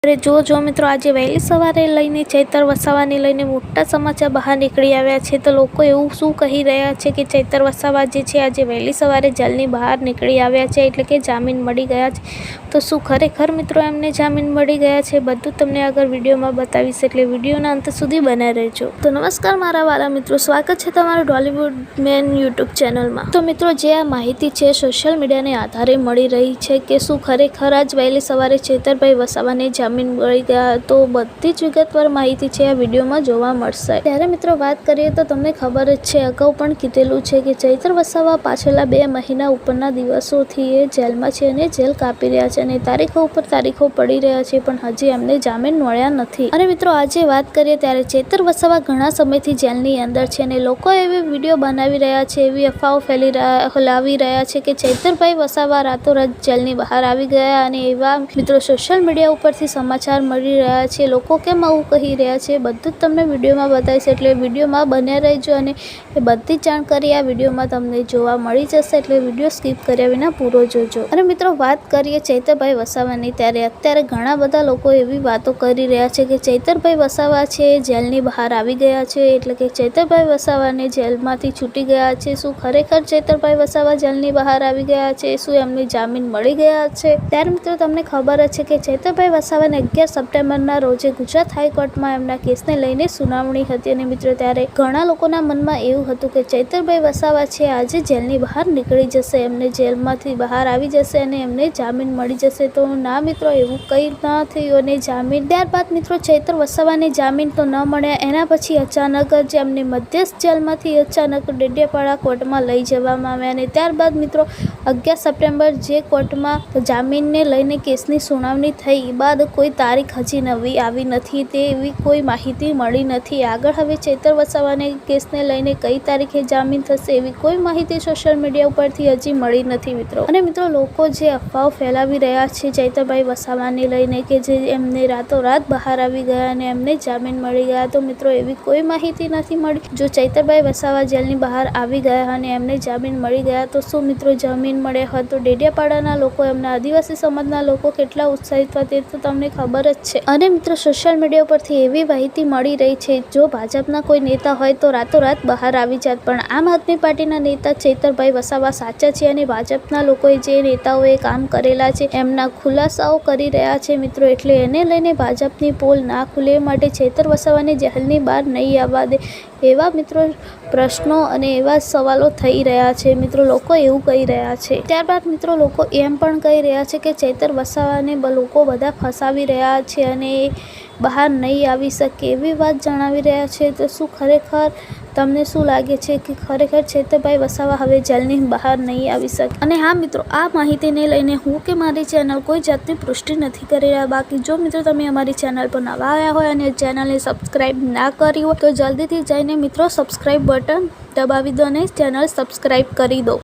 अरे जो मित्रों आज वहेली सवारे लईने चैतर वसावाने लईने मोटा समाचार बहार निकली आव्या छे। तो लोको एवुं शुं कही रह्या छे कि चैतर वसावा जे छे आज वहेली सवारे जेलनी बहार निकली आव्या छे, एटले के जामीन मळी गया छे। तो शुं खरेखर मित्रों एमने जामीन मळी गया छे, बधुं तमने आगळ विडियोमां बतावीश, एटले विडियोना अंत सुधी बन्या रहेजो। तो नमस्कार मारा वाला मित्रों, स्वागत छे तमारुं डॉलीवुड मेन यूट्यूब चेनलमां। तो मित्रों जे आ माहिती छे सोशल मीडियाने आधारे मळी रही छे कि शुं खरेखर आज वहेली सवारे चैतरभाई वसावाने जामीन मळी गया, तो बधी ज विगतवार माहिती छे आ विडियोमां जोवा मळशे। त्यारे मित्रों बात करीए तो तमने खबर ज छे, अगाऊ पण कीधेलुं छे कि चैतर वसावा पाछला 2 महीना उपરના દિવસોથી એ જેલમાં છે અને જેલ કાપી રહ્યા છે અને તારીખો ઉપર તારીખો પડી રહ્યા છે, પણ હજી એમને જામીન મળ્યા નથી। અને મિત્રો આજે વાત કરીએ ત્યારે ચૈતર વસાવા ઘણા સમયથી જેલની અંદર છે અને લોકો એવી વિડીયો બનાવી રહ્યા છે, એવી અફવાઓ ફેલાવી રહ્યા છે કે ચૈતરભાઈ વસાવા રાતોરાત જેલની બહાર આવી ગયા અને એવા મિત્રો સોશિયલ મીડિયા ઉપરથી સમાચાર મળી રહ્યા છે। લોકો કેમ આવું કહી રહ્યા છે બધું જ તમને વિડીયોમાં બતાવીશ, એટલે વિડીયોમાં બન્યા રહેજો અને એ બધી જાણકારી આ વિડીયોમાં તમને જોવા મળી જશે, એટલે વિડીયો સ્કીપ કર્યા વિના પૂરો જોજો। અને મિત્રો વાત કરીએ ચૈતરભાઈ વસાવાની, ત્યારે અત્યારે ઘણા બધા લોકો એવી વાતો કરી રહ્યા છે કે ચૈતરભાઈ વસાવા છે જેલની બહાર આવી ગયા છે, એટલે કે ચૈતરભાઈ વસાવાને જેલમાંથી છૂટી ગયા છે। શું ખરેખર ચૈતરભાઈ વસાવા જેલની બહાર આવી ગયા છે? શું એમને જામીન મળી ગયા છે? ત્યારે મિત્રો તમને ખબર જ છે કે ચૈતરભાઈ વસાવાને 11 સપ્ટેમ્બરના રોજે ગુજરાત હાઈકોર્ટમાં એમના કેસને લઈને સુનાવણી હતી અને મિત્રો ત્યારે ઘણા લોકોના મનમાં એવું હતું કે ચૈતરભાઈ વસાવા છે આજે જેલની બહાર નીકળી જશે, એમને જેલમાંથી બહાર આવી જશે અને એમને જામીન મળી જશે। તો ના મિત્રો, એવું કંઈ ના થયું અને જામીન ત્યારબાદ મિત્રો ચૈતર વસાવાને જામીન તો ન મળ્યા। એના પછી અચાનક જ એમને મધ્યસ્થ જેલમાંથી અચાનક ડેડિયાપાડા કોર્ટમાં લઈ જવામાં આવ્યા અને ત્યારબાદ મિત્રો 11 સપ્ટેમ્બર જે કોર્ટમાં જામીનને લઈને કેસની સુનાવણી થઈ બાદ કોઈ તારીખ હજી નવી આવી નથી, તે એવી કોઈ માહિતી મળી નથી। આગળ હવે ચૈતર વસાવાને કેસને લઈને કઈ તારીખે જામીન થશે એવી કોઈ માહિતી સોશિયલ મીડિયા ઉપરથી હજી મળી નથી મિત્રો। અને મિત્રો લોકો જે અફવાઓ ફેલાવી રહ્યા છે ચૈતરભાઈ વસાવાને લઈને કે જે એમને રાતોરાત બહાર આવી ગયા અને એમને જામીન મળી ગયા, તો મિત્રો એવી કોઈ માહિતી નથી મળી। જો ચૈતરભાઈ વસાવા જેલની બહાર આવી ગયા અને એમને જામીન મળી ગયા તો શું મિત્રો જામીન મળ્યા હોત તો ડેડિયાપાડાના લોકો, એમના આદિવાસી સમાજના લોકો કેટલા ઉત્સાહિત હતા તે તો તમને ખબર જ છે। અને મિત્રો સોશિયલ મીડિયા પરથી એવી માહિતી મળી રહી છે જો ભાજપના કોઈ નેતા હોય તો રાતોરાત બહાર આવી જાત, પણ આમ આદમી પાર્ટીના નેતા ચૈતરભાઈ વસાવા સાચા છે અને ભાજપના લોકોએ જે નેતાઓએ કામ કરેલા છે એમના ખુલાસાઓ કરી રહ્યા છે મિત્રો, એટલે એને લઈને ભાજપની પોલ ના ખુલે માટે ચૈતર વસાવાને જેલની બહાર નહીં આવવા દે એવા મિત્રો પ્રશ્નો અને એવા સવાલો થઈ રહ્યા છે મિત્રો, લોકો એવું કહી રહ્યા છે। ત્યારબાદ મિત્રો લોકો એમ પણ કહી રહ્યા છે કે ચૈતર વસાવાને લોકો બધા ફસાવી રહ્યા છે અને બહાર નહીં આવી શકે એવી વાત જણાવી રહ્યા છે। તો શું ખરેખર તમને શું લાગે છે કે ખરેખર ચૈતરભાઈ વસાવા હવે જેલની બહાર નહીં આવી શકે? અને હા મિત્રો, આ માહિતીને લઈને હું કે મારી ચેનલ કોઈ જાતની પુષ્ટિ નથી કરી રહ્યા। બાકી જો મિત્રો તમે અમારી ચેનલ પર નવા આવ્યા હોય અને ચેનલને સબસ્ક્રાઈબ ના કરી હોય તો જલ્દીથી જઈને મિત્રો સબસ્ક્રાઈબ બટન દબાવી દો અને ચેનલ સબસ્ક્રાઈબ કરી દો।